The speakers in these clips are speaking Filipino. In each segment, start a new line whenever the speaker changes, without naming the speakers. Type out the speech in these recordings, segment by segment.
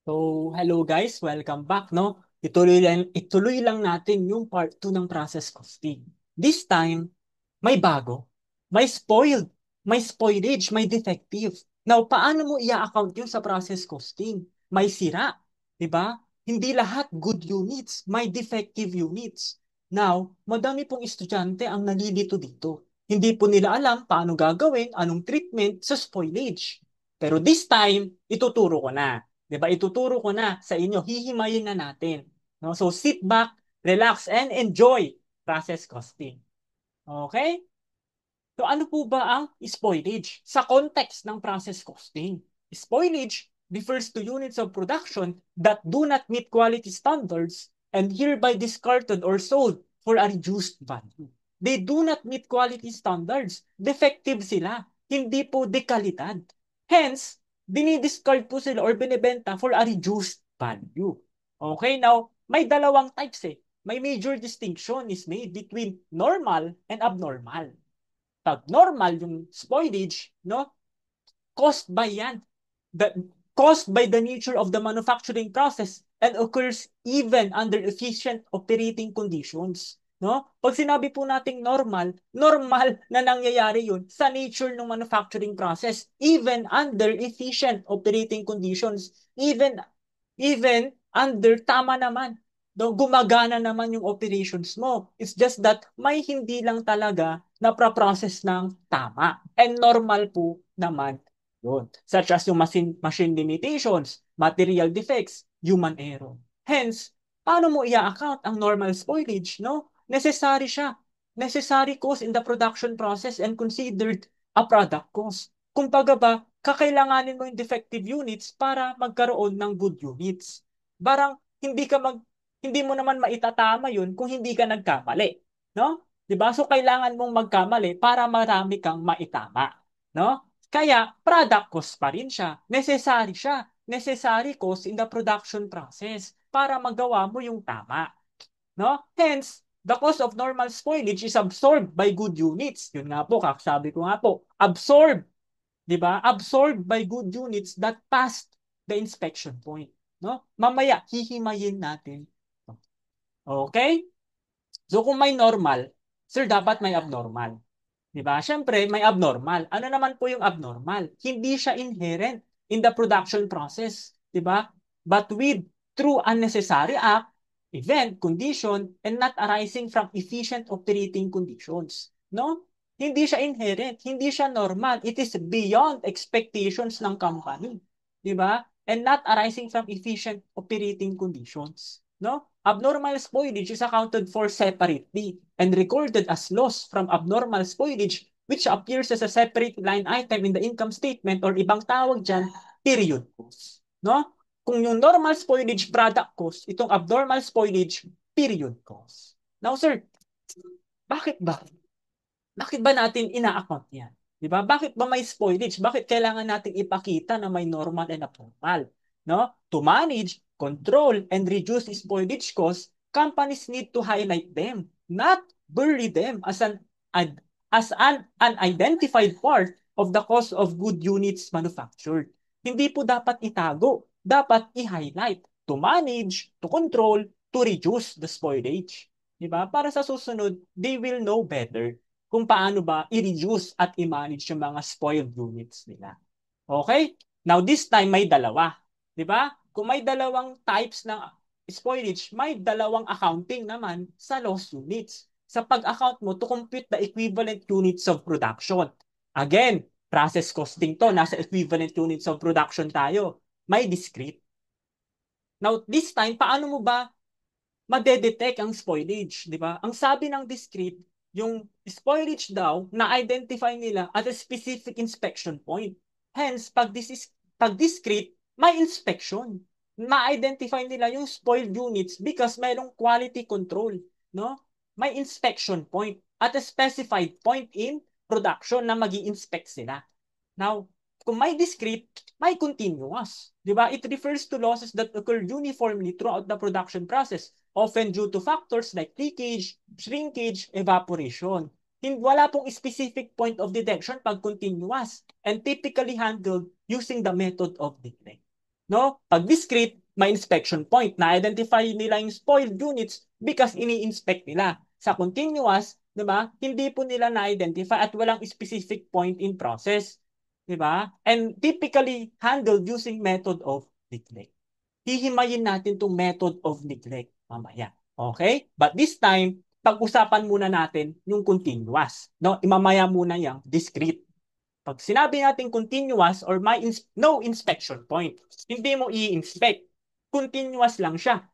So, hello guys, welcome back, no? Ituloy lang natin yung part 2 ng process costing. This time, may bago, may spoiled, may spoilage, may defective. Now, paano mo i-account yun sa process costing? May sira, di ba? Hindi lahat good units, may defective units. Now, madami pong estudyante ang nalilito dito. Hindi po nila alam paano gagawin, anong treatment sa spoilage. Pero this time, ituturo ko na. 'Di ba? Ituturo ko na sa inyo, hihimayin na natin. No? So sit back, relax, and enjoy process costing. Okay? So ano po ba ang spoilage? Sa context ng process costing, spoilage refers to units of production that do not meet quality standards and hereby discarded or sold for a reduced value. They do not meet quality standards. Defective sila. Hindi po dekalidad. Hence, dinidiscard po sila or binibenta for a reduced value. Okay, now, may dalawang types eh. May major distinction is made between normal and abnormal. Pag normal yung spoilage, no? Caused by yan. Caused by the nature of the manufacturing process and occurs even under efficient operating conditions. No? Pag sinabi po nating normal, normal na nangyayari yun sa nature ng manufacturing process, even under efficient operating conditions, even under tama naman. No, gumagana naman yung operations mo. It's just that may hindi lang talaga na process ng tama. And normal po naman yun. Such as yung machine limitations, material defects, human error. Hence, paano mo i-account ang normal spoilage? No? Necessary siya. Necessary cost in the production process and considered a product cost. Kumbaga ba, kakailanganin mo yung defective units para magkaroon ng good units. Barang hindi mo naman maitatama yun kung hindi ka nagkamali, no? 'Di ba? So kailangan mong magkamali para marami kang maitama, no? Kaya product cost pa rin siya. Necessary siya. Necessary cost in the production process para magawa mo yung tama, no? Hence, the cost of normal spoilage is absorbed by good units. Yun nga po, sabi ko nga po, absorbed. 'Di ba? Absorbed by good units that passed the inspection point, no? Mamaya hihimayin natin. Okay? So kung may normal, sir, dapat may abnormal. 'Di ba? Siyempre, may abnormal. Ano naman po yung abnormal? Hindi siya inherent in the production process, 'di ba? But with through unnecessary act, event, condition, and not arising from efficient operating conditions. No? Hindi siya inherent, hindi siya normal. It is beyond expectations ng company, 'di ba? And not arising from efficient operating conditions. No? Abnormal spoilage is accounted for separately and recorded as loss from abnormal spoilage which appears as a separate line item in the income statement or ibang tawag dyan, period cost. No? Kung yung normal spoilage product cost, itong abnormal spoilage period cost. Now sir, bakit ba? Bakit ba natin ina-account yan? Di ba? Bakit ba may spoilage? Bakit kailangan natin ipakita na may normal and abnormal? No? To manage, control, and reduce spoilage costs, companies need to highlight them, not bury them as an unidentified part of the cost of good units manufactured. Hindi po dapat itago, dapat i-highlight to manage, to control, to reduce the spoilage. Diba? Para sa susunod, they will know better kung paano ba i-reduce at i-manage yung mga spoiled units nila. Okay? Now, this time may dalawa. Di ba? Kung may dalawang types ng spoilage, may dalawang accounting naman sa loss units. Sa pag-account mo to compute the equivalent units of production. Again, process costing to, nasa equivalent units of production tayo. May discrete. Now, this time, paano mo ba madedetect ang spoilage, di ba? Ang sabi ng discrete, yung spoilage daw, na-identify nila at a specific inspection point. Hence, pag discrete, may inspection. Ma-identify nila yung spoiled units because mayroong quality control, no? May inspection point at a specified point in production na magi-inspect sila. Now, kung may discrete, may continuous. Di ba? It refers to losses that occur uniformly throughout the production process, often due to factors like leakage, shrinkage, evaporation. Wala pong specific point of detection pag continuous and typically handled using the method of neglect. No? Pag discrete, may inspection point. Na-identify nila yung spoiled units because ini-inspect nila. Sa continuous, 'di ba? Hindi po nila na-identify at walang specific point in process, 'di ba? And typically handled using method of neglect. Hihimayin natin tong method of neglect mamaya. Okay? But this time, pag-usapan muna natin yung continuous. No? Imamaya muna yung discrete. Pag sinabi natin continuous or no inspection point, hindi mo i-inspect. Continuous lang siya.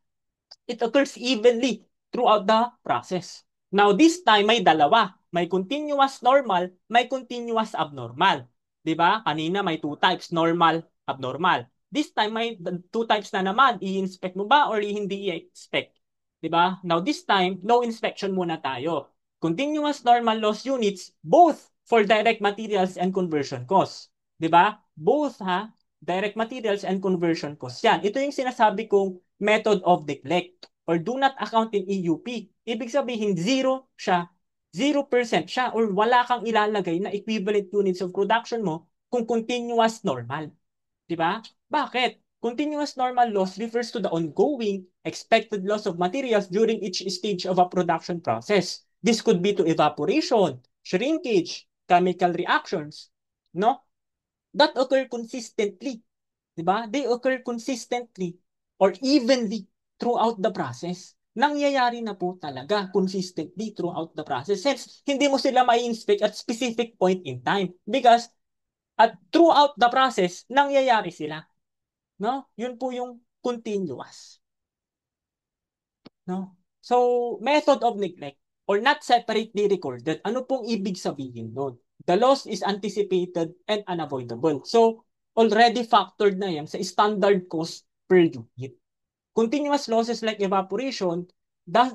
It occurs evenly throughout the process. Now, this time, may dalawa. May continuous normal, may continuous abnormal. Di ba? Kanina may two types, normal, abnormal. This time, may two types na naman. I-inspect mo ba or hindi i-inspect? Di ba? Now, this time, no inspection muna tayo. Continuous normal loss units, both for direct materials and conversion costs. Di ba? Both ha, direct materials and conversion costs. Yan. Ito yung sinasabi kong method of neglect or do not account in EUP. Ibig sabihin, zero siya. 0% siya or wala kang ilalagay na equivalent units of production mo kung continuous normal. Di ba? Bakit? Continuous normal loss refers to the ongoing expected loss of materials during each stage of a production process. This could be to evaporation, shrinkage, chemical reactions, no? That occur consistently. Diba? They occur consistently or evenly throughout the process. Nangyayari na po talaga consistently throughout the process. Hence, hindi mo sila mai-inspect at specific point in time because at throughout the process, nangyayari sila. No? Yun po yung continuous. No? So, method of neglect or not separately recorded, ano pong ibig sabihin nun? The loss is anticipated and unavoidable. So, already factored na yan sa standard cost per unit. Continuous losses like evaporation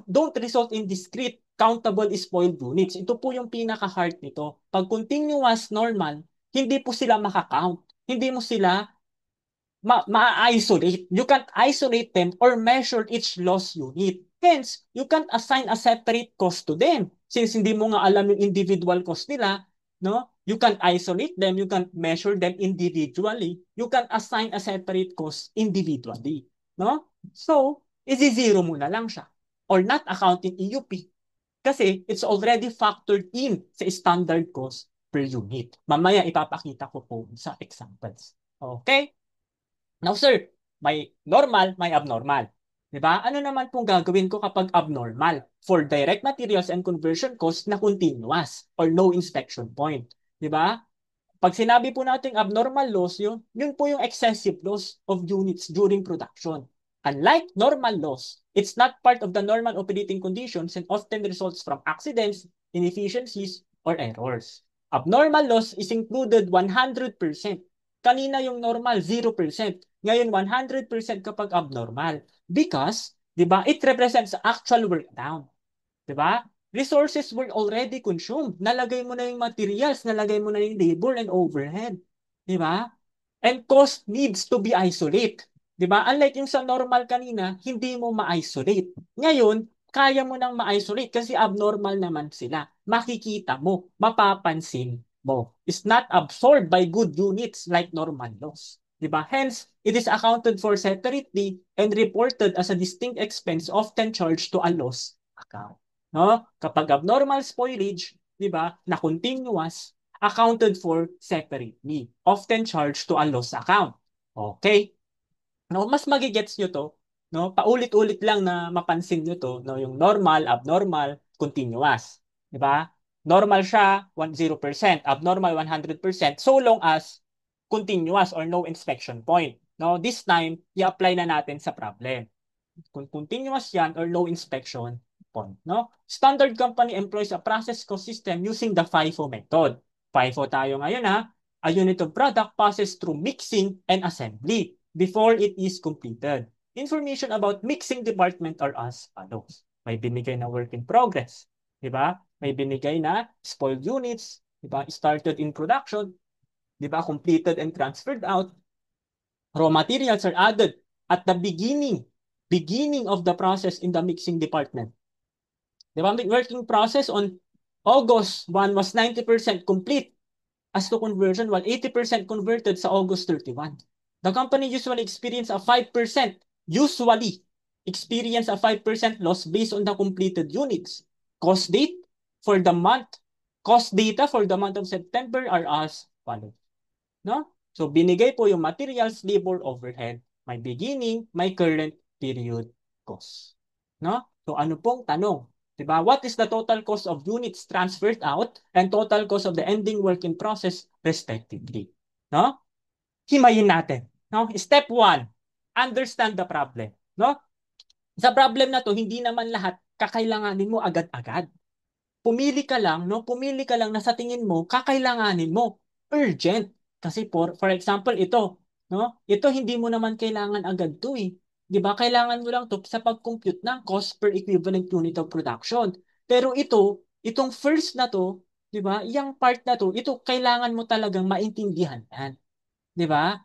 don't result in discrete countable spoiled units. Ito po yung pinaka-heart nito. Pag continuous normal, hindi po sila makakount. Hindi mo sila ma-isolate. You can't isolate them or measure each loss unit. Hence, you can't assign a separate cost to them. Since hindi mo nga alam yung individual cost nila, no? You can't isolate them, you can't measure them individually, you can't assign a separate cost individually, no? So, isi-zero mo na lang siya or not accounting EUP kasi it's already factored in sa standard cost per unit. Mamaya ipapakita ko po sa examples. Okay? Now, sir, may normal, may abnormal. Di ba? Ano naman pong gagawin ko kapag abnormal? For direct materials and conversion cost na continuous or no inspection point. Di ba? Pag sinabi po natin abnormal loss, yun po yung excessive loss of units during production. Unlike normal loss, it's not part of the normal operating conditions and often results from accidents, inefficiencies, or errors. Abnormal loss is included 100%. Kanina yung normal, 0%. Ngayon, 100% kapag abnormal. Because, di ba, it represents actual work down. Di ba? Resources were already consumed. Nalagay mo na yung materials, nalagay mo na yung labor and overhead. Di ba? And cost needs to be isolate. Di ba? Unlike yung sa normal kanina, hindi mo ma-isolate. Ngayon, kaya mo nang ma-isolate kasi abnormal naman sila. Makikita mo, mapapansin mo. It's not absorbed by good units like normal loss. Di ba? Hence, it is accounted for separately and reported as a distinct expense often charged to a loss account. No? Kapag abnormal spoilage, di ba, na continuous, accounted for separately, often charged to a loss account. Okay? No, mas magigets nyo to, no? Paulit-ulit lang na mapansin nyo to, no? Yung normal, abnormal, continuous. Di ba? Normal siya, 0%, abnormal 100%, so long as continuous or no inspection point. No, this time, i-apply na natin sa problem. Kung continuous yan or no inspection point. No? Standard company employs a process cost system using the FIFO method. FIFO tayo ngayon ha. A unit of product passes through mixing and assembly before it is completed. Information about mixing department are as follows. May binigay na work in progress. Diba? May binigay na spoiled units. Diba? Started in production. Diba? Completed and transferred out. Raw materials are added at the beginning of the process in the mixing department. The working process on August 1 was 90% complete as to conversion while 80% converted sa August 31. The company usually experience a 5% loss based on the completed units. Cost date for the month, cost data for the month of September are as follows. No? So binigay po yung materials, labor, overhead. May beginning, may current period cost. No? So ano pong tanong? Diba? What is the total cost of units transferred out and total cost of the ending work in process respectively? No? Himayin natin. No? Step 1, understand the problem. No? Sa problem na to, hindi naman lahat kakailanganin mo agad-agad. Pumili ka lang, no? Pumili ka lang na sa tingin mo, kakailanganin mo. Urgent. Kasi for example, ito, no? Ito hindi mo naman kailangan agad to eh. 'Di ba? Kailangan mo lang to sa pag-compute ng cost per equivalent unit of production. Pero itong first na to, 'di ba? Yung part na to, ito kailangan mo talagang maintindihan 'yan. 'Di ba?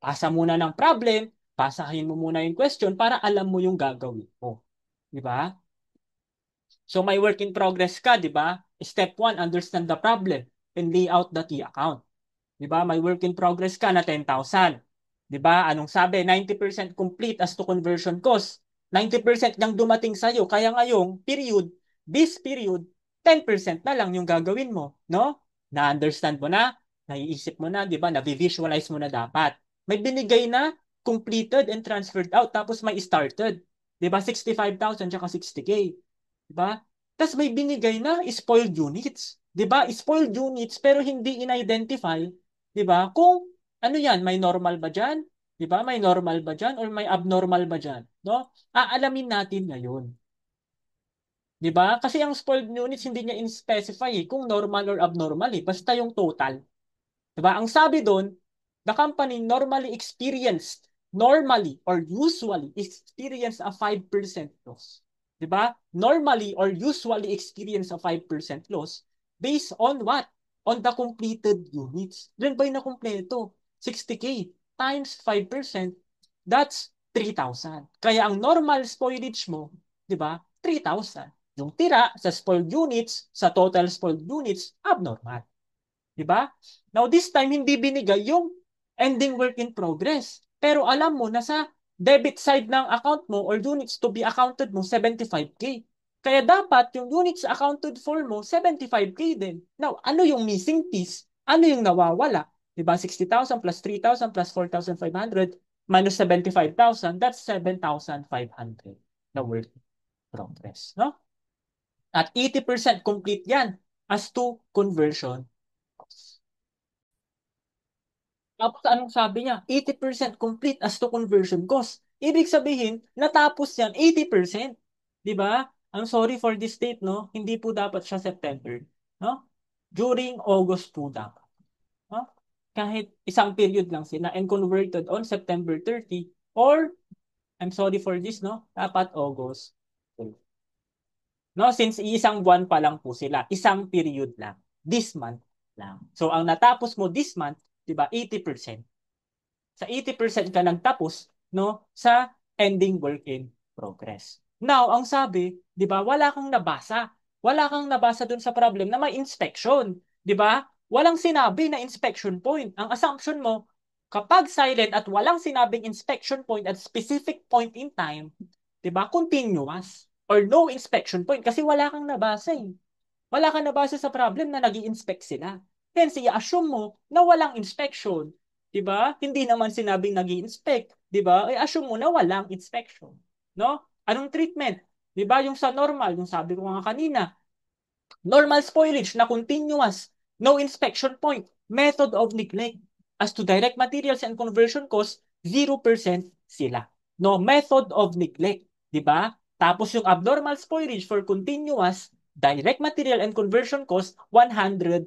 Pasa muna ng problem, pasahin mo muna yung question para alam mo yung gagawin mo. 'Di ba? So may work in progress ka, 'di ba? Step 1, understand the problem and lay out the key account. 'Di ba? May work in progress ka na 10,000. 'Di ba? Anong sabi? 90% complete as to conversion cost. 90% nang dumating sa iyo. Kaya ngayong period, this period, 10% na lang yung gagawin mo, no? Na-understand mo na, naiisip mo na, 'di ba? Na-visualize mo na dapat. May binigay na completed and transferred out tapos may started. 'Di ba? 65,000 tsaka 60K. 'Di ba? Tapos may binigay na spoiled units. 'Di ba? Spoiled units pero hindi in-identify, 'di ba? Kung ano 'yan, may normal ba diyan? 'Di ba? May normal ba diyan or may abnormal ba diyan, no? Aalamin natin ngayon. 'Di ba? Kasi ang spoiled units hindi niya in-specify kung normal or abnormal basta yung total. Diba? Ang sabi doon, the company normally or usually experience a 5% loss. Diba? Normally or usually experience a 5% loss based on what? On the completed units. Ilan ba yung nakumpleto? 60K times 5%, that's 3,000. Kaya ang normal spoilage mo, di ba? 3,000. Yung tira sa spoiled units, sa total spoiled units, abnormal. Diba? Now, this time, hindi binigay yung ending work in progress. Pero alam mo na sa debit side ng account mo or units to be accounted mo, 75K. Kaya dapat yung units accounted for mo, 75K din. Now, ano yung missing piece? Ano yung nawawala? Diba? 60,000 plus 3,000 plus 4,500 minus 75,000, that's 7,500 na work in progress. No? At 80% complete yan as to conversion cost. Tapos anong sabi niya? 80% complete as to conversion cost. Ibig sabihin, natapos yan 80%. 'Di ba? I'm sorry for this date, no? Hindi po dapat siya September, no? During August po dapat, no? Kahit isang period lang sila and converted on September 30 or I'm sorry for this, no? Dapat August. No, since isang buwan pa lang po sila, isang period lang. This month lang. So ang natapos mo this month, 'di ba? 80%. Sa 80% ka nagtapos, no, sa ending work in progress. Now, ang sabi, 'di ba, wala kang nabasa. Wala kang nabasa dun sa problem na may inspection, 'di ba? Walang sinabi na inspection point. Ang assumption mo, kapag silent at walang sinabing inspection point at specific point in time, 'di ba? Continuous or no inspection point kasi wala kang nabasa eh. Wala kang nabasa sa problem na nag-i-inspect sila. Hence, i-assume mo na walang inspection. 'Di ba? Hindi naman sinabing nag-i-inspect, 'di ba? I-assume mo na walang inspection, no? Anong treatment? 'Di ba? Yung sa normal, yung sabi ko nga kanina, normal spoilage na continuous, no inspection point, method of neglect. As to direct materials and conversion cost, 0% sila. No, method of neglect, 'di ba? Tapos yung abnormal spoilage for continuous, direct material and conversion cost, 100%.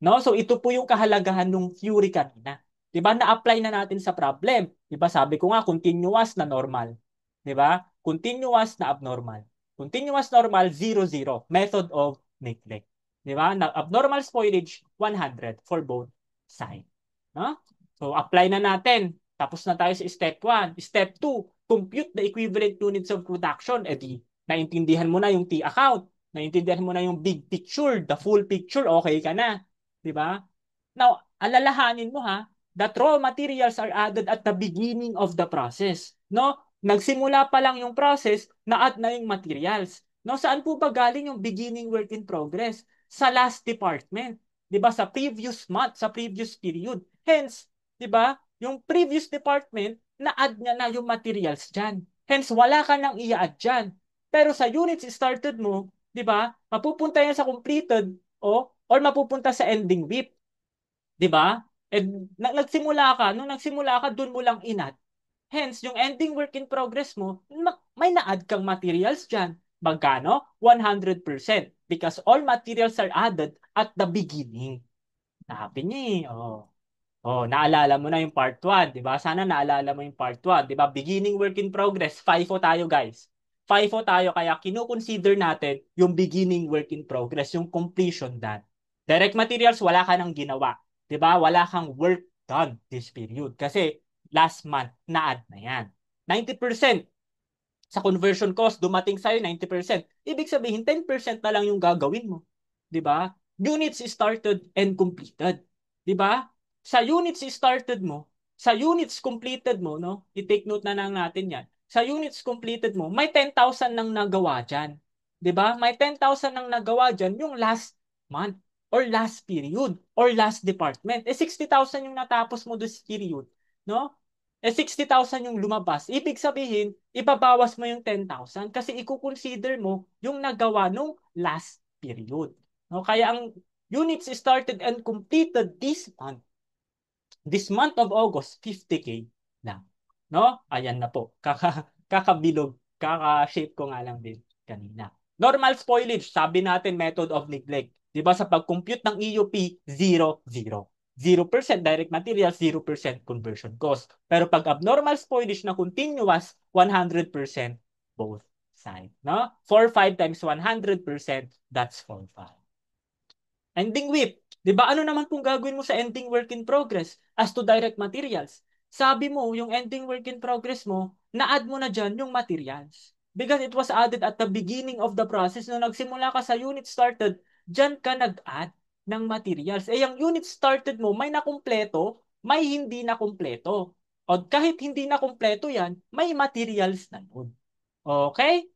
No? So ito po yung kahalagahan ng theory kanina. 'Di ba? Na-apply na natin sa problem. 'Di ba? Sabi ko nga continuous na normal. 'Di ba? Continuous na abnormal. Continuous normal 0 0. Method of neglect. 'Di ba? Na abnormal spoilage 100 for both side. No? So apply na natin. Tapos na tayo sa step 1. Step 2, compute the equivalent units of production. Eh di, naintindihan mo na yung T account. Naintindihan mo na yung big picture, the full picture, okay ka na. 'Di ba? Now, alalahanin mo ha, that raw materials are added at the beginning of the process. No? Nagsimula pa lang yung process, na-add na yung materials. No? Saan po ba galing yung beginning work in progress? Sa last department. 'Di ba? Sa previous month, sa previous period. Hence, 'di ba? Yung previous department, na-add niya na yung materials diyan. Hence, wala ka nang i-add diyan. Pero sa units started mo, 'di ba? Mapupunta yan sa completed o or mapupunta sa ending WIP. 'Di ba? And nagsimula ka, nung nagsimula ka, doon mo lang inat. Hence, yung ending work in progress mo, may na-add kang materials dyan. Magkano? 100%. Because all materials are added at the beginning. Sabi niya eh. Oh. Oh, naalala mo na yung part 1, 'di ba? Sana naalala mo yung part 1, 'di ba? Beginning work in progress, FIFO tayo, guys. FIFO tayo kaya kino-consider natin yung beginning work in progress, yung completion done. Direct materials, wala ka nang ginawa, 'di ba? Wala kang work done this period kasi last month na-add na 'yan. 90% sa conversion cost, dumating sa'yo 90%. Ibig sabihin, 10% na lang yung gagawin mo. 'Di ba? Units started and completed. 'Di ba? Sa units started mo, sa units completed mo, no? I-take note na lang natin 'yan. Sa units completed mo, may 10,000 nang nagawa diyan. 'Di ba? May 10,000 nang nagawa diyan yung last month or last period or last department. 60,000 yung natapos mo this period, no? 60,000 yung lumabas. Ibig sabihin, ibabawas mo yung 10,000 kasi i-consider mo yung nagawa nung last period. No? Kaya ang units started and completed this month of August, 50K lang. No? Ayan na po. Kakabilog, kaka-shape ko nga lang din kanina. Normal spoilage, sabi natin method of neglect. 'Di ba sa pag-compute ng EUP, 0, 0. 0% direct materials, 0% conversion cost. Pero pag abnormal spoilage na continuous, 100% both side. No? 4-5 times 100%, that's 4-5. Ending WIP. 'Di ba ano naman kung gagawin mo sa ending work in progress as to direct materials? Sabi mo, yung ending work in progress mo, na-add mo na dyan yung materials. Because it was added at the beginning of the process. Nung nagsimula ka sa unit started, dyan ka nag-add ng materials. Eh, yung unit started mo, may nakumpleto, may hindi nakumpleto. O kahit hindi nakumpleto yan, may materials na nun. Okay?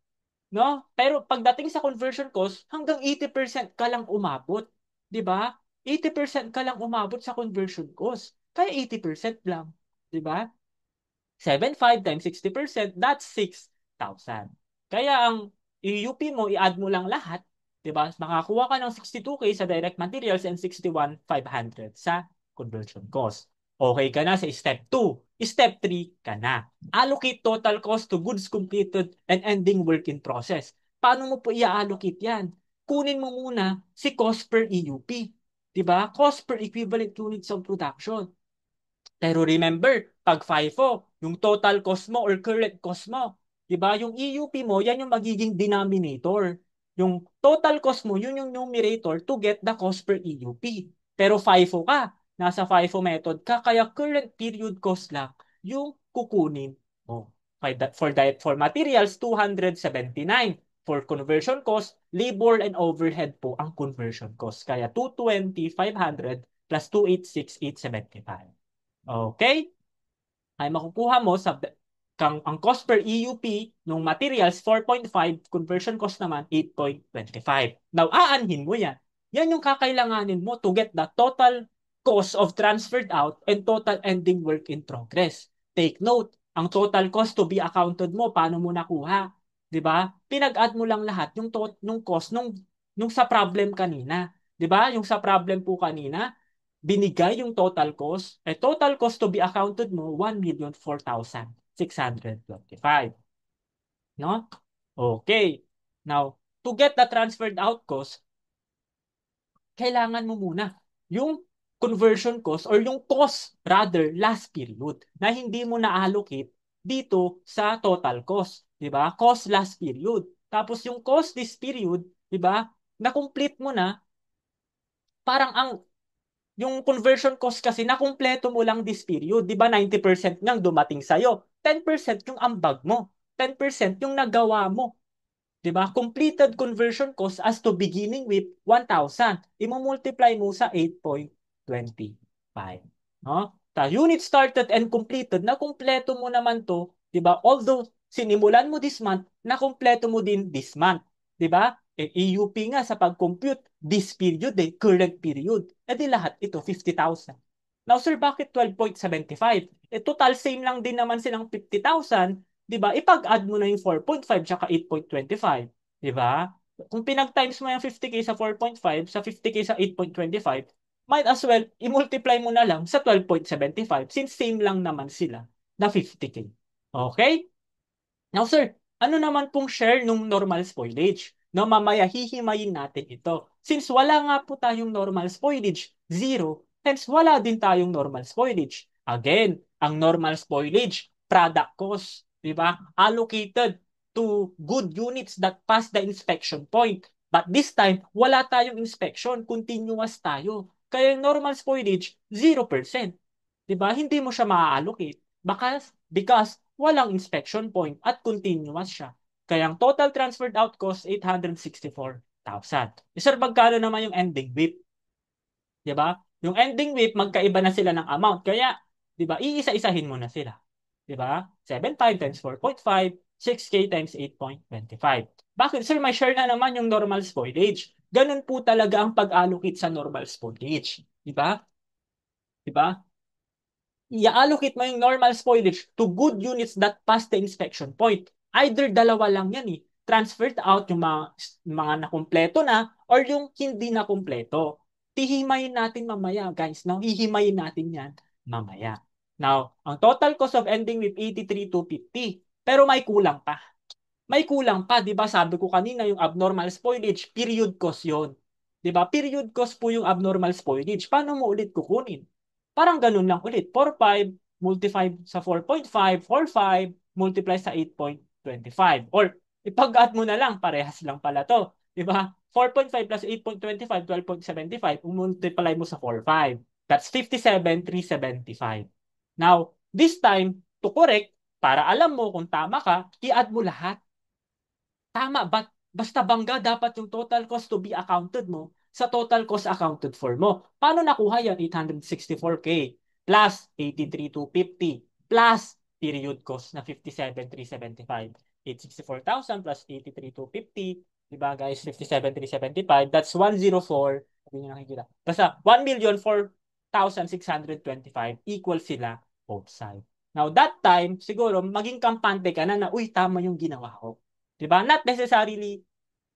No? Pero pagdating sa conversion cost, hanggang 80% ka lang umabot. 'Di ba? 80% ka lang umabot sa conversion cost. Kaya 80% lang. 'Di ba? 7.5 times 60%, that's 6,000. Kaya ang i-UP mo, i-add mo lang lahat, 'di ba? Makakuha ka ng 62K sa direct materials and 61,500 sa conversion cost. Okay ka na sa step 2. Step 3 ka na. Allocate total cost to goods completed and ending work in process. Paano mo po i-allocate 'yan? Kunin mo muna si cost per EUP. 'Di ba? Cost per equivalent units of production. Pero remember, pag FIFO, yung total cost mo or current cost mo, 'di ba? Yung EUP mo, yan yung magiging denominator. Yung total cost mo, yun yung numerator to get the cost per EUP. Pero FIFO ka, nasa FIFO method ka, kaya current period cost lang yung kukunin mo. For materials, 279. For conversion cost, labor and overhead po ang conversion cost. Kaya 220,500 plus 286,875. Okay? Ay makukuha mo sa ang cost per EUP ng materials 4.5, conversion cost naman 8.25. Now, aanhin mo yan. Yan yung kakailanganin mo to get the total cost of transferred out and total ending work in progress. Take note, ang total cost to be accounted mo, paano mo nakuha? 'Di ba? Pinag-add mo lang lahat yung nung cost nung sa problem kanina. 'Di ba? Yung sa problem po kanina, binigay yung total cost, total cost to be accounted mo, 1,004,625. No? Okay. Now, to get the transferred out cost, kailangan mo muna yung conversion cost or yung cost rather last period na hindi mo na-allocate dito sa total cost. 'Di ba? Cost last period. Tapos yung cost this period, 'di ba? Na-complete mo na, parang yung conversion cost kasi nakumpleto mo lang this period. Di ba 90% nang dumating sa'yo? 10% yung ambag mo. 10% yung nagawa mo. Di ba? Completed conversion cost as to beginning with 1,000. Imo-multiply mo sa 8.25. No? Unit started and completed, na kumpleto mo naman to, 'di ba? Although sinimulan mo this month, na kumpleto mo din this month, 'di ba? EUP nga sa pag-compute this period current period. Di lahat ito 50,000. Now sir, bakit 12.75? Total same lang din naman silang 50,000, 'di ba? Ipag-add mo na yung 4.5 tsaka 8.25, 'di ba? Kung pinag-times mo yung 50K sa 4.5 sa 50K sa 8.25, might as well i-multiply mo na lang sa 12.75 since same lang naman sila na 50K. Okay? Now sir, ano naman pong share nung normal spoilage? No, mamaya hihimayin natin ito. Since wala nga po tayong normal spoilage, zero, hence wala din tayong normal spoilage. Again, ang normal spoilage, product cost, di ba? Allocated to good units that pass the inspection point. But this time, wala tayong inspection, continuous tayo. Kaya yung normal spoilage, 0%. Di ba? Hindi mo siya ma-allocate. Because walang inspection point at continuous siya. Kaya ang total transferred out cost, 864,000. Sir, magkano naman yung ending WIP? Di ba? Yung ending WIP, magkaiba na sila ng amount. Kaya, di ba, iisa-isahin mo na sila. Di ba? 7.5 times 4.5, 6K times 8.25. Bakit? Sir, may share na naman yung normal spoilage. Ganun po talaga ang pag-allocate sa normal spoilage. Di ba? Di ba? I-allocate mo yung normal spoilage to good units that pass the inspection point. Either dalawa lang yan eh. Transferred out yung mga nakumpleto na or yung hindi nakumpleto. Hihimayin natin mamaya, guys. Now, hihimayin natin yan mamaya. Now, ang total cost of ending with 83,250. Pero may kulang pa. May kulang pa, 'di ba? Sabi ko kanina yung abnormal spoilage, period cost 'yon. 'Di ba? Period cost po yung abnormal spoilage. Paano mo ulit kukunin? Parang ganun lang ulit. 4.5 multiply sa 4.5, 4.5 multiply sa 8.25. Or ipag-add mo na lang, parehas lang pala 'to. 'Di ba? 4.5 plus 8.25, 12.75. Multiply mo sa 4.5. That's 57,375. Now, this time, to correct, para alam mo kung tama ka, i-add mo lahat. Tama, but basta bangga dapat yung total cost to be accounted mo sa total cost accounted for mo. Paano nakuha yan? 864K plus 83,250 plus period cost na 57,375. 864,000 plus 83,250. Diba guys? 57,375. That's 104. Hindi nyo nakikita. Basta 1,004,625 equal sila both sides. Now that time, siguro maging kampante ka na uy, tama yung ginawa ko. 'Di ba? Not necessarily,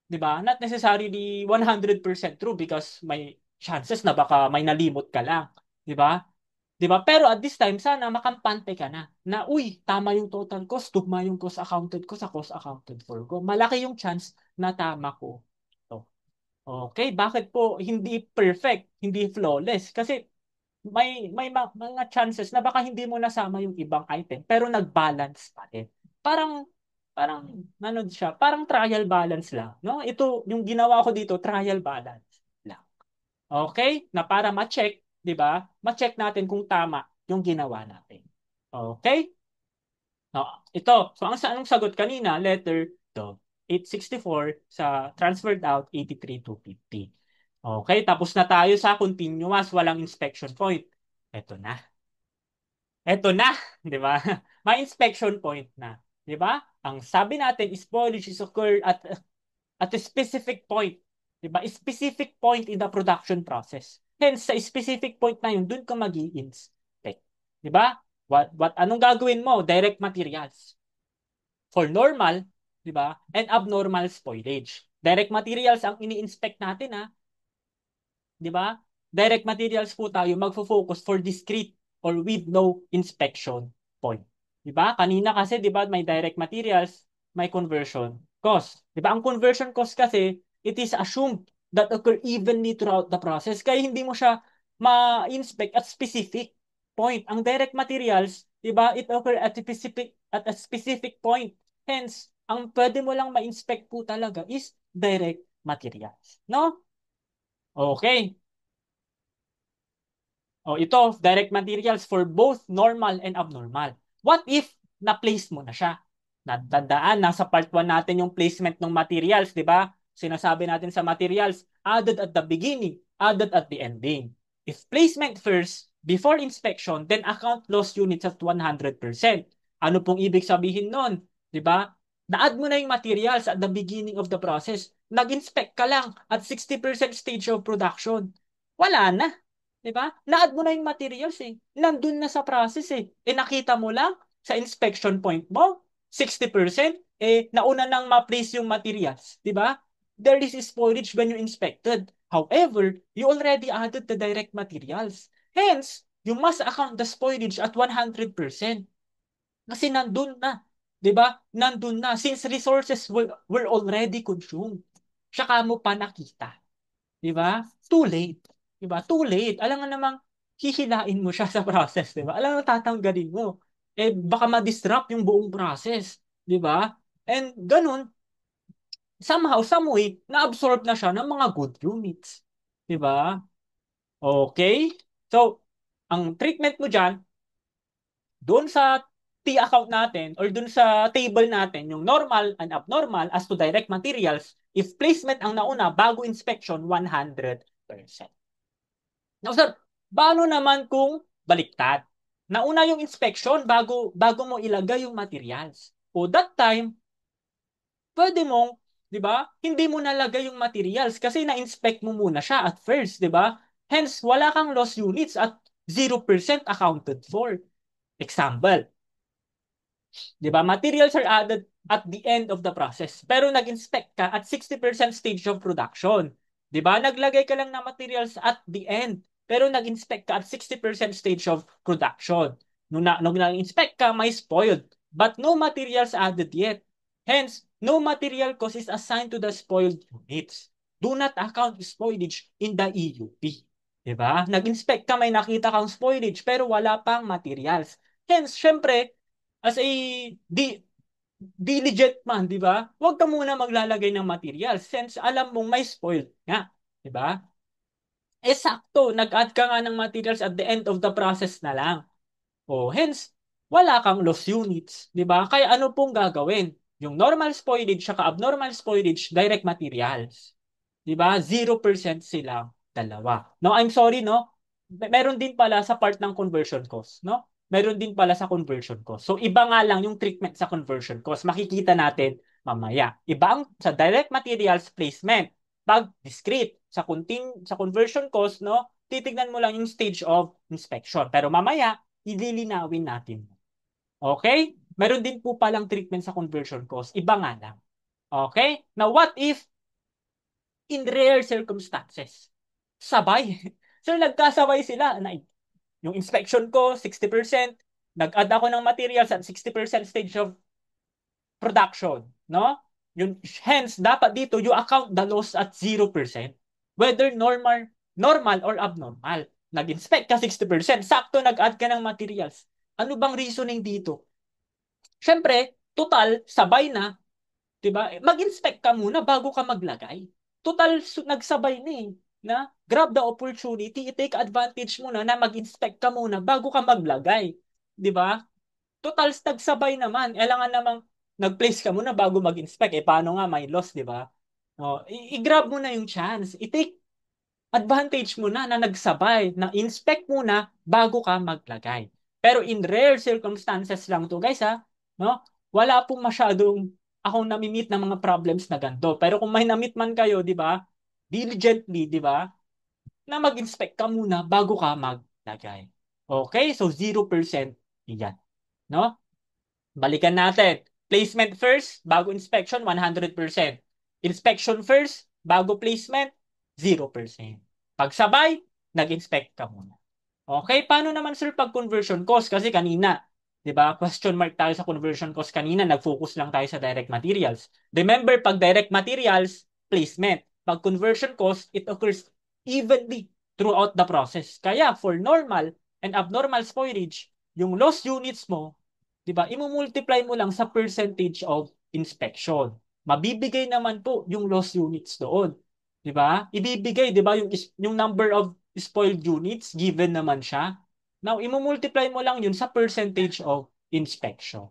'di ba? Not necessarily 100% true because may chances na baka may nalimot ka lang, 'di ba? 'Di ba? Pero at this time sana makampante ka na uy, tama yung total cost, tugma yung cost accounted ko sa cost accounted for ko. Malaki yung chance na tama ko. To. Okay, bakit po hindi perfect, hindi flawless? Kasi mga chances na baka hindi mo nasama yung ibang item pero nag-balance pa rin. Parang parang ano siya, parang trial balance lang, no? Ito yung ginawa ko dito, trial balance lang. Okay? Na para ma-check, 'di ba? Ma-check natin kung tama yung ginawa natin. Okay? No, ito. So anong sagot kanina? Letter to 864 sa transferred out 83,250. Okay, tapos na tayo sa continuous, walang inspection point. Ito na. Ito na, 'di ba? May inspection point na, 'di ba? Ang sabi natin is spoilage is occurred at a specific point, 'di ba? Specific point in the production process. Hence, sa specific point na 'yun, doon ka mag-i-inspect, 'di ba? Anong gagawin mo? Direct materials. For normal, 'di ba? And abnormal spoilage. Direct materials ang ini-inspect natin ha. 'Di ba? Direct materials po tayo magfo-focus for discrete or with no inspection point. 'Di ba? Kanina kasi 'di ba may direct materials, may conversion cost. 'Di ba? Ang conversion cost kasi it is assumed that occur evenly throughout the process. Kaya hindi mo siya ma-inspect at specific point. Ang direct materials, 'di ba? It occur at a specific point. Hence, ang pwede mo lang ma-inspect po talaga is direct materials. No? Okay. O ito, direct materials for both normal and abnormal. What if na-place mo na siya? Natandaan, nasa part 1 natin yung placement ng materials, di ba? Sinasabi natin sa materials, added at the beginning, added at the ending. If placement first, before inspection, then account lost units at 100%. Ano pong ibig sabihin nun? Di ba? Na-add mo na yung materials at the beginning of the process. Nag-inspect ka lang at 60% stage of production. Wala na. Di ba? Na-add mo na yung materials eh. Nandun na sa process eh. Eh nakita mo lang sa inspection point mo, 60%, eh nauna nang ma-place yung materials. Di ba? There is spoilage when you inspected. However, you already added the direct materials. Hence, you must account the spoilage at 100%. Kasi nandun na. 'Di ba? Nandun na. Since resources were already consumed. Tsaka mo pa nakita. 'Di ba? Too late. 'Di ba? Too late. Alam nga namang hihilain mo siya sa process, 'di ba? Alam mo tatanggalin mo. Eh baka ma-disrupt yung buong process, 'di ba? And ganun, somehow, some way, na-absorb na siya ng mga good units. 'Di ba? Okay? So, ang treatment mo dyan, doon sa T account natin or doon sa table natin, yung normal and abnormal as to direct materials, if placement ang nauna bago inspection, 100%. Now, sir, paano naman kung baliktad? Nauna yung inspection bago mo ilagay yung materials. O that time, pwede mong, 'di ba? Hindi mo nalagay yung materials kasi na-inspect mo muna siya at first, 'di ba? Hence, wala kang loss units at 0% accounted for. Example, 'di ba? Materials are added at the end of the process. Pero nag-inspect ka at 60% stage of production. 'Di ba? Naglagay ka lang ng materials at the end. Pero nag-inspect ka at 60% stage of production. Nung nag-inspect ka, may spoiled. But no materials added yet. Hence, no material cost is assigned to the spoiled units. Do not account spoilage in the EUP. 'Di ba? Nag-inspect ka, may nakita kang spoilage pero wala pang materials. Hence, syempre, as a di diligent man, di ba? Huwag ka muna maglalagay ng material since alam mong may spoil nga, di ba? Eh sakto, nag-add ka nga ng materials at the end of the process na lang. Oh, hence, wala kang loss units, di ba? Kaya ano pong gagawin? Yung normal spoilage at abnormal spoilage, direct materials. Di ba? 0% silang dalawa. No, I'm sorry, no? Meron din pala sa part ng conversion cost, no? Meron din pala sa conversion cost. So, iba nga lang yung treatment sa conversion cost. Makikita natin mamaya. Iba ang sa direct materials placement. Pag discrete, sa conversion cost, no? Titignan mo lang yung stage of inspection. Pero mamaya, ililinawin natin. Okay? Meron din po palang treatment sa conversion cost. Iba nga lang. Okay? Now, what if in rare circumstances? Sabay. So, nagkasabay sila. Yung inspection ko, 60%. Nag-add ako ng materials at 60% stage of production. No? Hence, dapat dito, you account the loss at 0%. Whether normal or abnormal. Nag-inspect ka 60%. Sakto, nag-add ka ng materials. Ano bang reasoning dito? Siyempre, total, sabay na. 'Di ba? Mag-inspect ka muna bago ka maglagay. Total nagsabay na eh. Na grab the opportunity, i-take advantage mo na mag-inspect ka muna bago ka maglagay. 'Di ba? Total nagsabay naman. Kailangan namang nag-place ka muna bago mag-inspect. Eh paano nga may loss, 'di ba? Oh, i-grab mo na yung chance. I-take advantage mo na nagsabay, na inspect muna bago ka maglagay. Pero in rare circumstances lang to guys ha, no? Wala pong masyadong akong nami-meet ng mga problems na ganito. Pero kung may na-meet man kayo, di ba? Diligently, di ba? Na mag-inspect ka muna bago ka maglagay. Okay? So 0% yan. No? Balikan natin. Placement first, bago inspection, 100%. Inspection first, bago placement, 0%. Pagsabay, nag-inspect ka muna. Okay, paano naman sir pag conversion cost? Kasi kanina, 'di ba? Question mark tayo sa conversion cost kanina, nag-focus lang tayo sa direct materials. Remember, pag direct materials, placement. Pag conversion cost, it occurs evenly throughout the process. Kaya for normal and abnormal spoilage, yung loss units mo, 'di ba? Imumultiply mo lang sa percentage of inspection. Mabibigay naman po yung loss units doon. 'Di ba? Ibibigay, 'di ba, yung number of spoiled units given naman siya. Now, imumultiply mo lang yun sa percentage of inspection.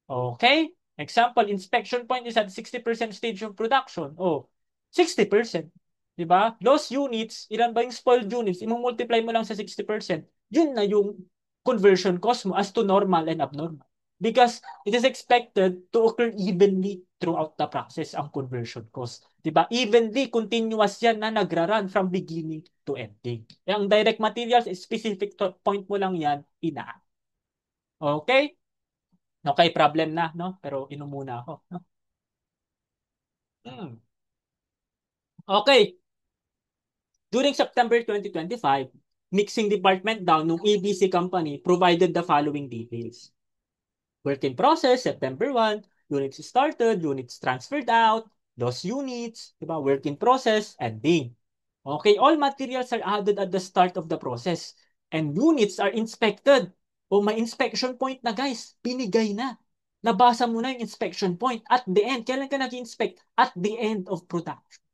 Okay? Example, inspection point is at 60% stage of production. Oh, 60%. 'Di ba? Loss units, ilan ba yung spoiled units? Imumultiply mo lang sa 60%. yun na yung conversion cost mo as to normal and abnormal. Because it is expected to occur evenly throughout the process ang conversion cost. Diba? Evenly, continuous yan na nagra-run from beginning to ending. Ang direct materials, specific point mo lang yan, ina. Okay? Okay, problem na, no? Pero inom muna ako. No? Hmm. Okay. During September 2025, mixing department daw ng ABC company provided the following details. Work in process, September 1, units started, units transferred out, lost units, diba? Work in process, ending. Okay, all materials are added at the start of the process and units are inspected. O may inspection point na guys, binigay na. Nabasa mo na yung inspection point at the end. Kailan ka nag-inspect? At the end of production.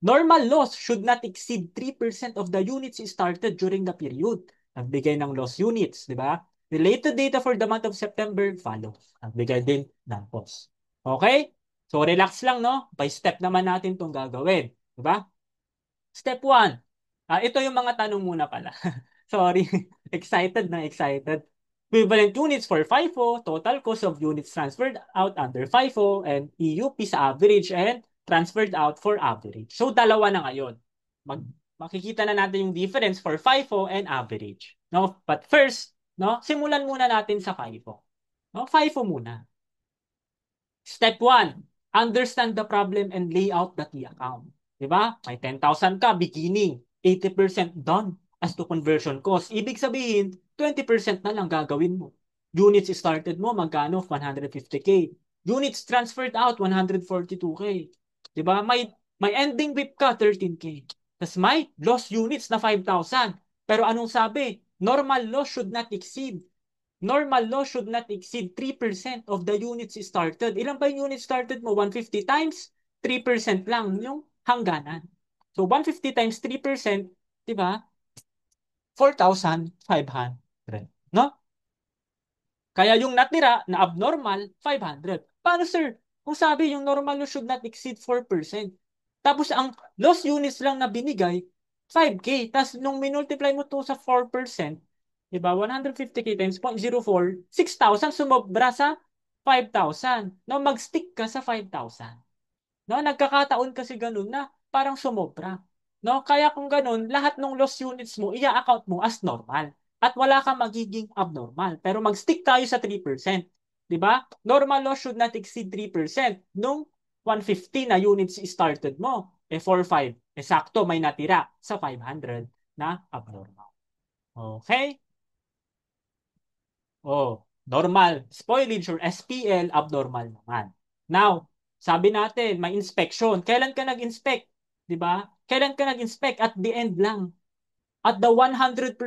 Normal loss should not exceed 3% of the units started during the period. Nagbigay ng loss units, di ba? Related data for the month of September follow. Nagbigay din ng loss. Okay? So relax lang, no? By step naman natin itong gagawin. Di ba? Step 1. Ito yung mga tanong muna pala. Sorry. Excited na excited. Equivalent units for FIFO, total cost of units transferred out under FIFO, and EUP sa average and transferred out for average. So, dalawa na ngayon. Makikita na natin yung difference for FIFO and average. No? But first, no, simulan muna natin sa FIFO. No? FIFO muna. Step 1, understand the problem and lay out the key account. Diba? May 10,000 ka, beginning. 80% done as to conversion cost. Ibig sabihin, 20% na lang gagawin mo. Units started mo, magkano? 150K. Units transferred out, 142K. Diba? May ending WIP ka, 13K. Tapos may lost units na 5,000. Pero anong sabi? Normal loss should not exceed Normal loss should not exceed 3% of the units started. Ilan ba yung units started mo? 150 times 3% lang yung hangganan. So 150 times 3%, di ba? 4,500. No? Kaya yung natira na abnormal, 500. Paano sir? Kung sabi yung normal loss should not exceed 4%. Tapos ang loss units lang na binigay, 5K. Tapos nung minultiply mo to sa 4%, diba? 150K times 0.04, 6,000 sumobra sa 5,000. No, mag-stick ka sa 5,000. No, nagkakataon kasi ganun na parang sumobra. No, kaya kung ganun, lahat ng loss units mo, i-account mo as normal. At wala kang magiging abnormal. Pero mag-stick tayo sa 3%. 'Di ba? Normal loss should not exceed 3% nung 150 na units started mo. 4,5. Sakto may natira sa 500 na abnormal. Okay? Oh, normal. Spoilage or SPL, abnormal naman. Now, sabi natin, may inspection. Kailan ka nag-inspect? 'Di ba? Kailan ka nag-inspect? At the end lang. At the 100%.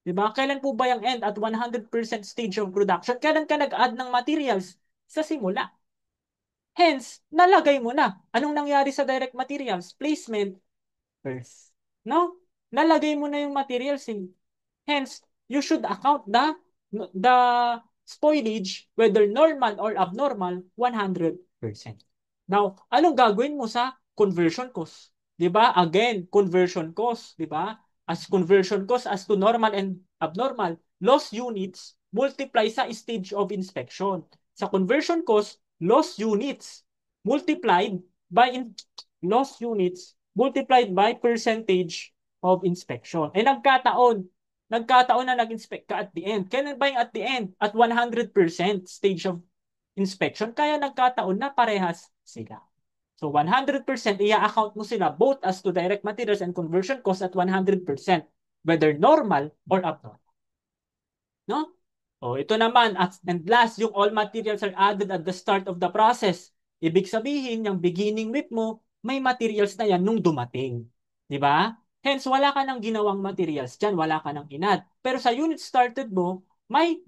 'Di ba? Kailan po ba yung end? At 100% stage of production. Kailan ka nag-add ng materials? Sa simula. Hence, nalagay mo na. Anong nangyari sa direct materials? Placement first. No? Nalagay mo na yung materials. Hence, you should account the spoilage, whether normal or abnormal, 100%. Now, anong gagawin mo sa conversion cost? 'Di ba? Again, conversion cost, 'di ba? As conversion cost as to normal and abnormal, loss units multiply sa stage of inspection. Sa conversion cost, loss units multiplied by loss units multiplied by percentage of inspection. Nagkataon na nag-inspect ka at the end. Kailan ba yung at the end? At 100% stage of inspection. Kaya nagkataon na parehas sila. So 100%, i-account mo sila both as to direct materials and conversion cost at 100%, whether normal or abnormal. No? O ito naman, and last, yung all materials are added at the start of the process. Ibig sabihin, yung beginning WIP mo, may materials na yan nung dumating. Di ba? Hence, wala ka nang ginawang materials dyan, wala ka nang inad. Pero sa unit started mo, may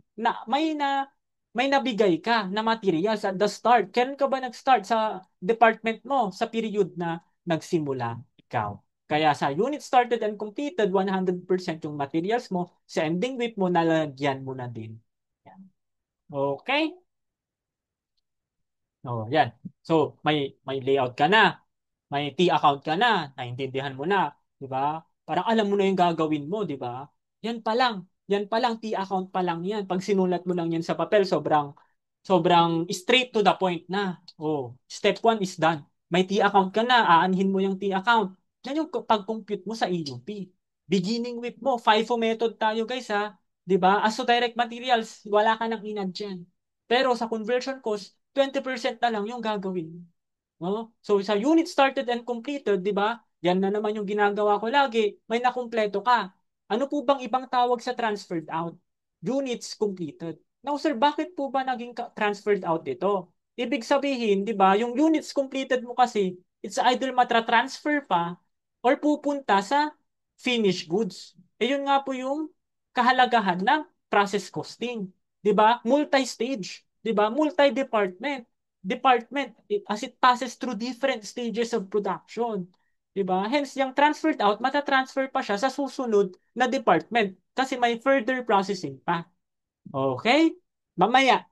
nabigay ka na materials at the start. Kailan ka ba nag-start sa department mo, sa period na nagsimula ikaw? Kaya sa unit started and completed, 100% yung materials mo. Sa ending WIP mo, nalagyan mo na din. Yan. Okay? Oh, yan. So, may layout ka na. May T account ka na. Naintindihan mo na. Di ba? Parang alam mo na yung gagawin mo, di ba? Yan pa lang, T-account pa lang yan. Pag sinulat mo lang yan sa papel, sobrang straight to the point na. Oh, step 1 is done. May T-account ka na, aanhin mo yung T-account. Yan yung pag-compute mo sa EUP. Beginning with mo, FIFO method tayo guys ha. 'Di ba? As to direct materials, wala ka nang inad dyan. Pero sa conversion cost, 20% na lang yung gagawin mo. No? So sa unit started and completed, 'di ba? Yan na naman yung ginagawa ko lagi. May nakumpleto ka. Ano po bang ibang tawag sa transferred out? Units completed. Now sir, bakit po ba naging transferred out ito? Ibig sabihin, 'di ba, yung units completed mo kasi, it's either matra-transfer pa or pupunta sa finished goods. Eh yun nga po yung kahalagahan ng process costing. 'Di ba? Multi-stage, 'di ba? Multi-department as it passes through different stages of production. 'Di ba? Hence, yung transferred out, matatransfer pa siya sa susunod na department kasi may further processing pa. Okay? Mamaya,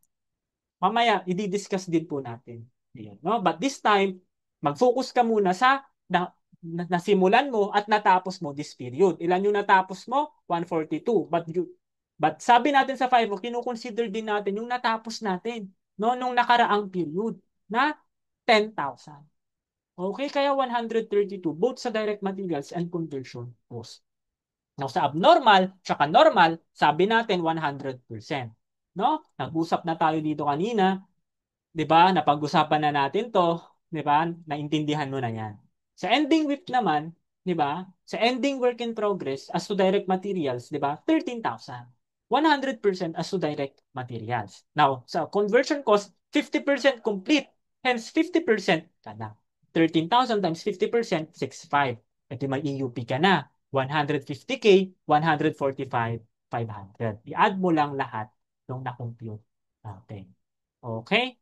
mamaya, i-discuss din po natin. Ayan, no? But this time, mag-focus ka muna sa nasimulan mo at natapos mo this period. Ilan yung natapos mo? 142. But sabi natin sa 5, kinukonsider din natin yung natapos natin no, nung nakaraang period na 10,000. Okay, kaya 132 both sa direct materials and conversion cost. Now, sa abnormal, tsaka normal, sabi natin 100%. No? Nag-usap na tayo dito kanina, 'di ba? Napag-usapan na natin 'to, 'di ba? Naintindihan mo na 'yan. Sa ending WIP naman, 'di ba? Sa ending work in progress as to direct materials, 'di ba? 13,000. 100% as to direct materials. Now, sa conversion cost, 50% complete. Hence, 50% ka na. 13,000 times 50%, 6,500. Ito may EUP ka na. 150K, 145, 500. I-add mo lang lahat nung na-compute natin. Okay?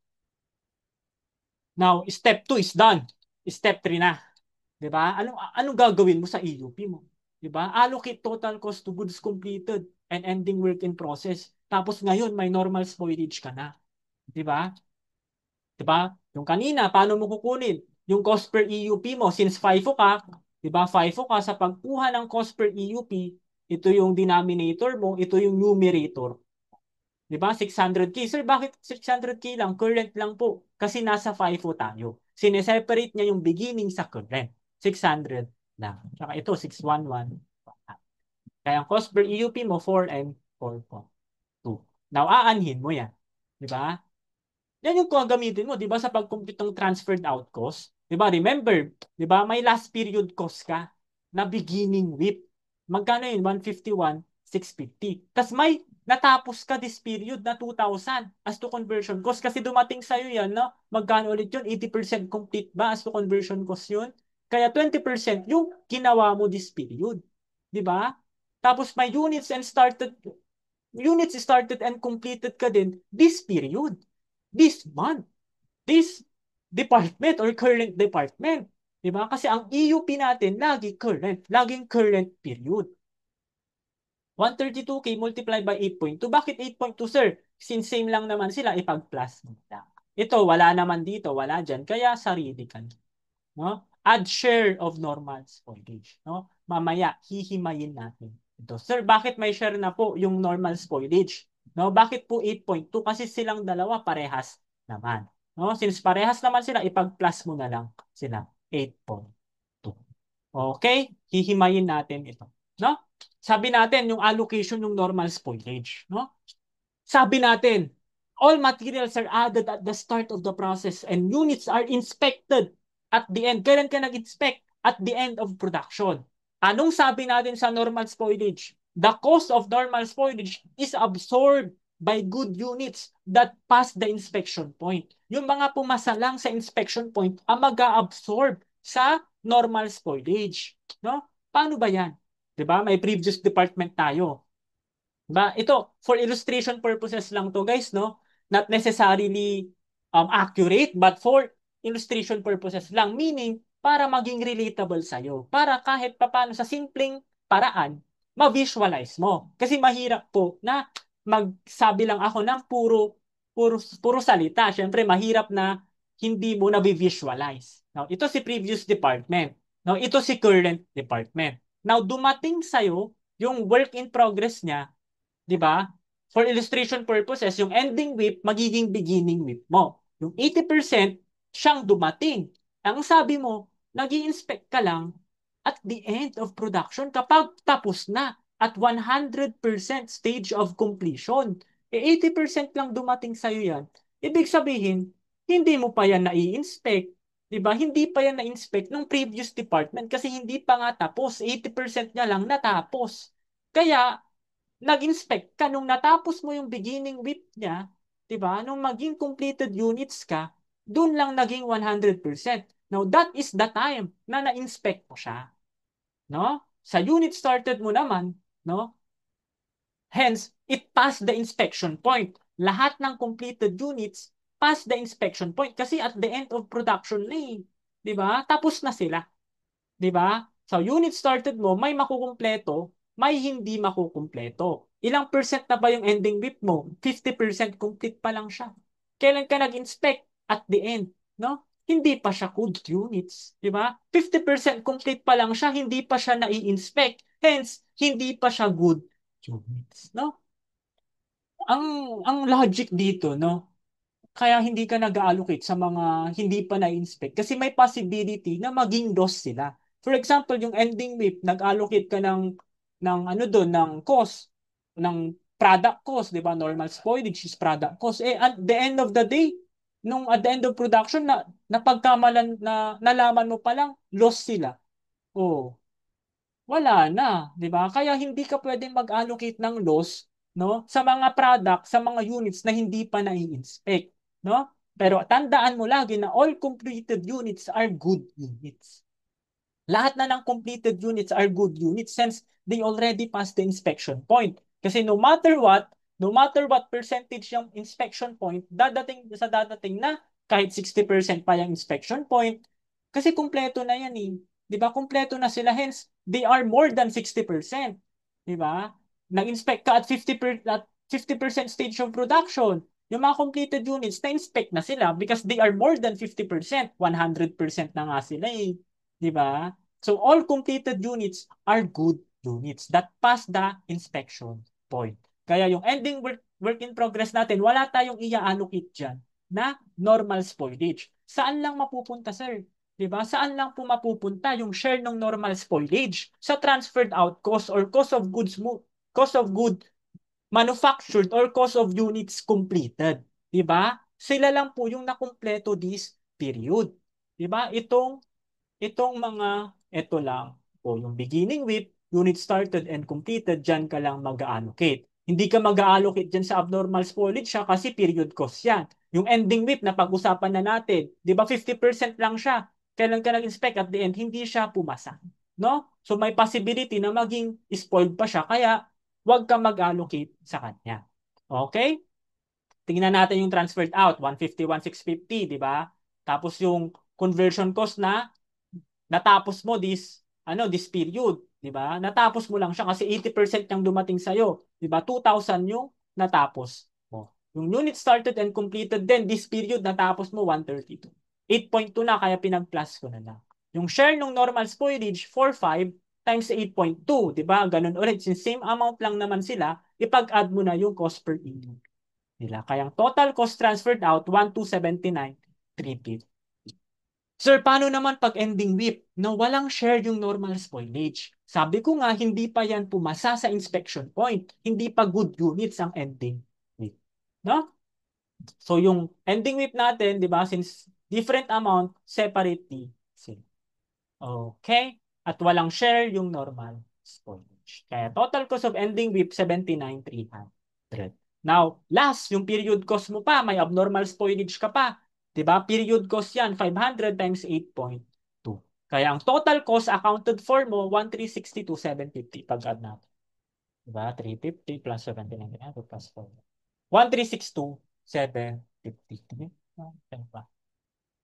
Now, step 2 is done. Step 3 na. 'Di ba? Anong gagawin mo sa EUP mo? 'Di ba? Allocate total cost to goods completed and ending work in process. Tapos ngayon may normal spoilage ka na. 'Di ba? 'Di ba? Yung kanina, paano mo kukunin? Yung cost per EUP mo since FIFO ka, 'di ba? FIFO ka sa pagkuha ng cost per EUP, ito yung denominator mo, ito yung numerator. 'Di ba? 600K. Sir, bakit 600K lang? Current lang po. Kasi nasa FIFO tayo. Sineseparate niya yung beginning sa current. 600 lang. Tsaka ito, 611. Kaya ang cost per EUP mo, 4 and 4.2. Now, aanhin mo yan. 'Di ba? Yan yung gagamitin mo, 'di ba, sa pag-compute ng transferred out cost. 'Di ba? Remember, 'di ba, may last period cost ka na beginning with. Magkano yun? 151, 650. Tapos may natapos ka this period na 2,000 as to conversion cost kasi dumating sa'yo yan, no? Magkano ulit yun? 80% complete ba as to conversion cost yun? Kaya 20% yung ginawa mo this period. 'Di ba? Tapos may units started and completed ka din this period, this month, this department or current department. Diba? Kasi ang EUP natin, laging current period. 132K multiplied by 8.2. Bakit 8.2, sir? Since same lang naman sila, ipag-plus mo lang. Ito, wala naman dito, wala dyan. Kaya sarili ka. No? Add share of normal spoilage. No? Mamaya, hihimayin natin. Ito. Sir, bakit may share na po yung normal spoilage? No? Bakit po 8.2? Kasi silang dalawa parehas naman. No? Since parehas naman sila, ipag-plus mo na lang sila. 8.2. Okay? Hihimayin natin ito. No? Sabi natin yung allocation ng normal spoilage. No? Sabi natin, all materials are added at the start of the process and units are inspected at the end. Kailan ka nag-inspect? At the end of production. Anong sabi natin sa normal spoilage? The cost of normal spoilage is absorbed by good units that pass the inspection point. Yung mga pumasa lang sa inspection point ang mag-absorb sa normal spoilage. No? Paano ba yan? 'Di ba? May previous department tayo. Ba, ito for illustration purposes lang to, guys, no? Not necessarily accurate, but for illustration purposes lang, meaning para maging relatable sa iyo. Para kahit papaano sa simpleng paraan, ma-visualize mo. Kasi mahirap po na magsabi lang ako ng puro salita. Syempre mahirap na hindi mo na visualize. Now, ito si previous department. Now, ito si current department. Now, dumating sa'yo yung work in progress niya, di ba? For illustration purposes, yung ending WIP magiging beginning WIP mo. Yung 80% siyang dumating. Ang sabi mo, nag-i-inspect ka lang at the end of production kapag tapos na at 100% stage of completion. 80% lang dumating sa'yo yan. Ibig sabihin, hindi mo pa yan nai-inspect. Diba? Hindi pa yan na-inspect ng previous department kasi hindi pa nga tapos. 80% niya lang natapos. Kaya, nag-inspect ka nung natapos mo yung beginning WIP niya, 'di ba? Nung maging completed units ka, doon lang naging 100%. Now, that is the time na na-inspect mo siya, no? Sa unit started mo naman, no? Hence, it passed the inspection point. Lahat ng completed units pass the inspection point kasi at the end of production na eh. 'Di ba? Tapos na sila. 'Di ba? So, unit started mo, may makukumpleto, may hindi makukumpleto. Ilang percent na ba yung ending WIP mo? 50% complete pa lang siya. Kailan ka nag-inspect? At the end, no? Hindi pa siya good units, 'di ba? 50% complete pa lang siya, hindi pa siya nai-inspect. Hence, hindi pa siya good units, no? Ang ang logic dito, no? Kaya hindi ka nag-allocate sa mga hindi pa na-inspect kasi may possibility na maging loss sila. For example, yung ending WIP, nag-allocate ka ng ano doon, ng cost, ng product cost, di ba? Normal spoilage is product cost. Eh, at the end of the day, nung at the end of production, napagkamalan na nalaman mo pa lang, loss sila. Oh, wala na, 'di ba? Kaya hindi ka pwedeng mag-allocate ng loss, no, sa mga product, sa mga units na hindi pa nai-inspect, no? Pero tandaan mo lagi na all completed units are good units. Lahat na ng completed units are good units since they already passed the inspection point. Kasi no matter what percentage yung inspection point, dadating na kahit 60% pa yung inspection point. Kasi kumpleto na yan eh. Di ba? Kumpleto na sila. Hence, they are more than 60%. Di ba? Nag-inspect ka at 50% stage of production. Yung mga completed units, na-inspect na sila because they are more than 50%. 100% na nga sila eh. Di ba? So all completed units are good units that pass the inspection point. Kaya yung ending work in progress natin, wala tayong i-allocate dyan na normal spoilage. Saan lang mapupunta, sir? 'Di ba? Saan lang po mapupunta yung share ng normal spoilage? Sa transferred out cost or cost of good manufactured or cost of units completed. 'Di ba? Sila lang po yung nakumpleto this period. 'Di ba? Itong mga, ito lang, o yung beginning with, unit started and completed, dyan ka lang mag-allocate. Hindi ka mag-allocate dyan sa abnormal spoilage siya kasi period cost yan. Yung ending WIP na pag-usapan na natin, di ba 50% lang siya. Kailan ka nag-inspect at the end, hindi siya pumasa. No? So may possibility na maging spoiled pa siya, kaya huwag ka mag-allocate sa kanya. Okay? Tingnan natin yung transferred out, 150, 1650, di ba? Tapos yung conversion cost na natapos mo this period, 'di ba? Natapos mo lang siya kasi 80% yung dumating sa iyo, 'di ba? 2,000 yung natapos mo. Yung unit started and completed then this period natapos mo 132. 8.2 na kaya pinag-plus ko na lang. Yung share ng normal spoilage 45 times 8.2, 'di ba? Ganun ulit, since same amount lang naman sila, ipag-add mo na yung cost per unit nila. Kaya ang total cost transferred out 1,279,350. Sir, paano naman pag ending WIP na walang share yung normal spoilage? Sabi ko nga, hindi pa yan pumasa sa inspection point. Hindi pa good units ang ending WIP. No? So yung ending WIP natin, di ba, since different amount, separately. Okay? At walang share yung normal spoilage. Kaya total cost of ending WIP, 79,300. Now, last, yung period cost mo pa, may abnormal spoilage ka pa. 'Di ba? Period cost yan, 500 times 8.2. Kaya ang total cost accounted for mo, 1,362,750 pag-add natin. 'Di ba? 350 plus 79,300 plus 4. 1,362,750. Diba?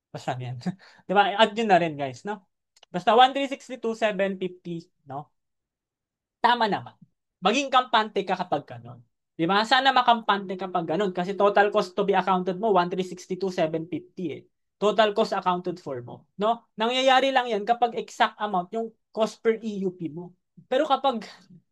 Basta yan. Di ba? Add nyo na rin, guys, no? Basta 1,362,750, no? Tama naman. Maging kampante ka kapag ganun. Di ba? Sana makampante kapag ganun. Kasi total cost to be accounted mo, 1,362,750 eh. Total cost accounted for mo. No? Nangyayari lang yan kapag exact amount yung cost per EUP mo. Pero kapag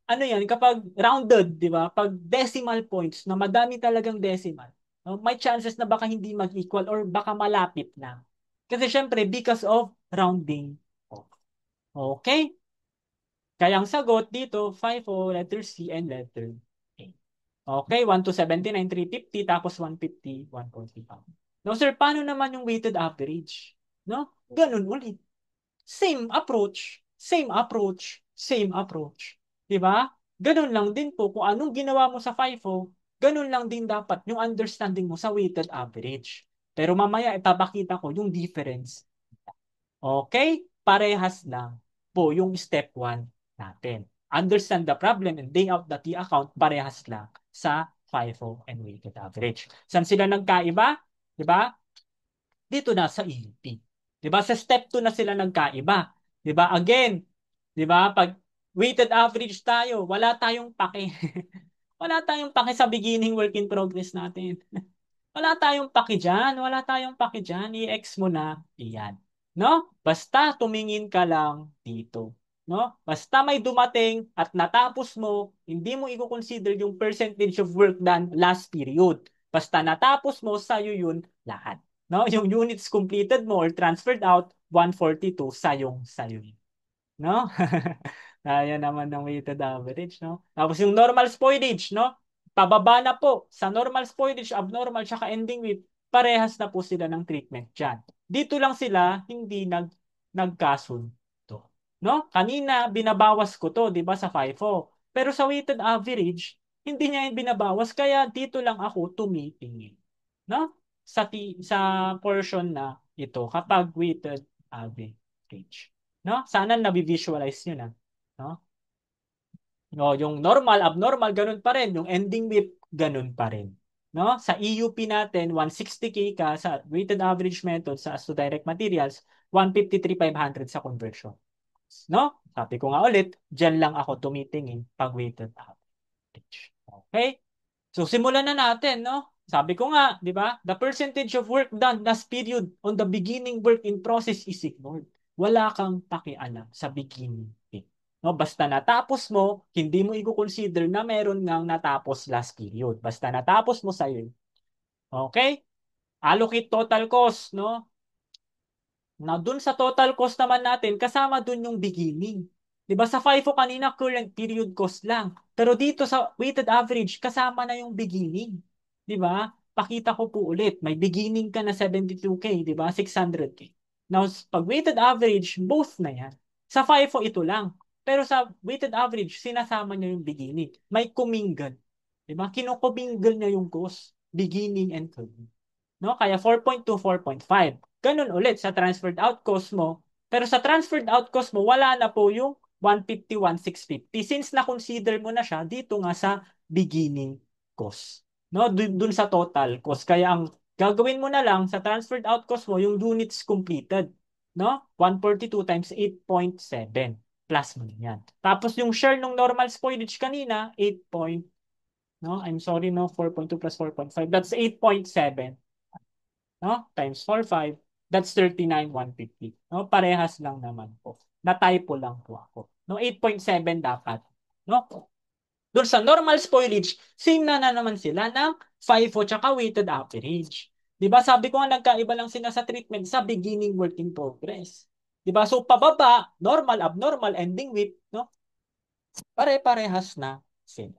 ano yan, kapag rounded, di ba? Pag decimal points, na madami talagang decimal, no? May chances na baka hindi mag-equal or baka malapit na. Kasi syempre, because of rounding off. Okay? Kaya ang sagot dito, 5 letter C and letter A. Okay, 1 to 79, 350, tapos 150, 145. No, sir, paano naman yung weighted average? No? Ganun ulit. Same approach, same approach, same approach. 'Di ba? Ganun lang din po kung anong ginawa mo sa FIFO, ganun lang din dapat yung understanding mo sa weighted average. Pero mamaya ipapakita ko yung difference. Okay? Parehas lang po yung step 1 natin. Understand the problem and lay out the T account, parehas lang sa FIFO and weighted average. Saan sila nagkaiba? 'Di ba? Dito na sa EUP. 'Di ba? Sa step 2 na sila nagkaiba. 'Di ba? Again, 'di ba? Pag weighted average tayo, wala tayong pake. Wala tayong pake sa beginning work in progress natin. Wala tayong paki dyan. Wala tayong paki dyan. I-X mo na iyan. No? Basta tumingin ka lang dito. No? Basta may dumating at natapos mo, hindi mo i-consider yung percentage of work done last period. Basta natapos mo, sa'yo yun lahat. No? Yung units completed mo or transferred out, 142, sa'yo yun. No? Kaya naman ng weighted average, no? Tapos yung normal spoilage, no? Pababa na po sa normal spoilage, abnormal, tsaka ending with, parehas na po sila ng treatment dyan. Dito lang sila hindi nagkasundo. No? Kanina, binabawas ko to, di ba, sa FIFO. Pero sa weighted average, hindi niya yung binabawas, kaya dito lang ako tumitingin. No? Sa portion na ito, kapag weighted average. No? Sana na-visualize nyo na. No? No, yung normal, abnormal, ganun pa rin. Yung ending with, ganun pa rin. No? Sa EUP natin, 160K ka sa weighted average method sa Asto Direct Materials, 153,500 sa conversion. No? Sabi ko nga ulit, dyan lang ako tumitingin pag weighted average. Okay? So simulan na natin, no? Sabi ko nga, di ba? The percentage of work done last period on the beginning work in process is ignored. Wala kang pakialam sa beginning bit. No, basta natapos mo, hindi mo i-consider na meron ngang natapos last period. Basta natapos mo sa'yo. Okay? Allocate total cost, no? Na dun sa total cost naman natin, kasama dun yung beginning. 'Di ba sa FIFO kanina current period cost lang. Pero dito sa weighted average, kasama na yung beginning. 'Di ba? Pakita ko po ulit, may beginning ka na 72K, 'di ba? 600K. Now, pag weighted average, both na 'yan. Sa FIFO ito lang. Pero sa weighted average, sinasama niya yung beginning. May kumingle. 'Di ba? Kinukumingle niya yung cost, beginning and closing. No? Kaya 4.2, 4.5. Ganun ulit sa transferred out cost mo. Pero sa transferred out cost mo, wala na po yung 150, 1,650 since na-consider mo na siya dito nga sa beginning cost. No? Dun sa total cost. Kaya ang gagawin mo na lang sa transferred out cost mo, yung units completed. No? 142 times 8.7 plus mo yan. Tapos yung share ng normal spoilage kanina, 8 point, no? I'm sorry, no? 4.2 plus 4.5. That's 8.7. No? Times 4, 5, that's 39,150. No? Parehas lang naman po. Na-typo lang po ako. No? 8.7 dapat. No? Doon sa normal spoilage, same na naman sila ng FIFO tsaka weighted average. 'Di ba? Sabi ko nga nagkaiba lang sila sa treatment sa beginning work in progress. 'Di ba? So pababa, normal, abnormal, ending with, no? Pare-parehas na sila.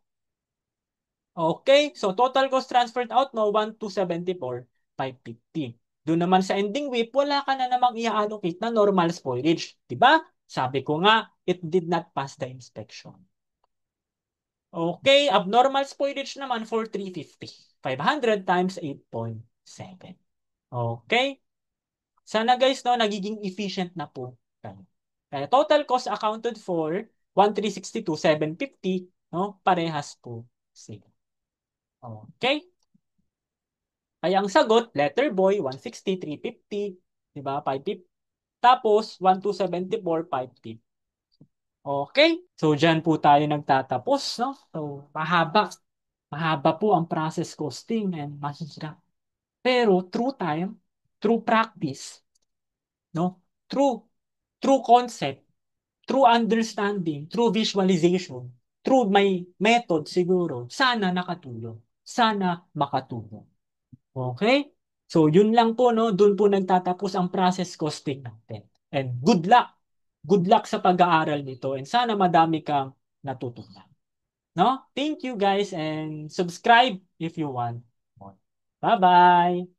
Okay, so total cost transferred out mo, 1,274,550. Doon naman sa ending WIP, wala ka na namang i-allocate na normal spoilage. Diba? Sabi ko nga, it did not pass the inspection. Okay, abnormal spoilage naman for 350. 500 times 8.7. Okay? Sana guys, no, nagiging efficient na po tayo. Kaya total cost accounted for 1,362,750, no? Parehas po sila. Okay? Kaya ang sagot, letter boy, 160, 350, di ba? 550. Tapos, 1274, 550. Okay? So, dyan po tayo nagtatapos, no? So, mahaba. Mahaba po ang process costing and mahirap. Pero, through time, through practice, no? Through concept, through understanding, through visualization, through my method siguro, sana nakatulong. Sana makatulong. Okay? So, yun lang po, no? Doon po nagtatapos ang process costing natin. And good luck! Good luck sa pag-aaral nito and sana madami kang natutunan. No? Thank you guys and subscribe if you want more. Bye-bye!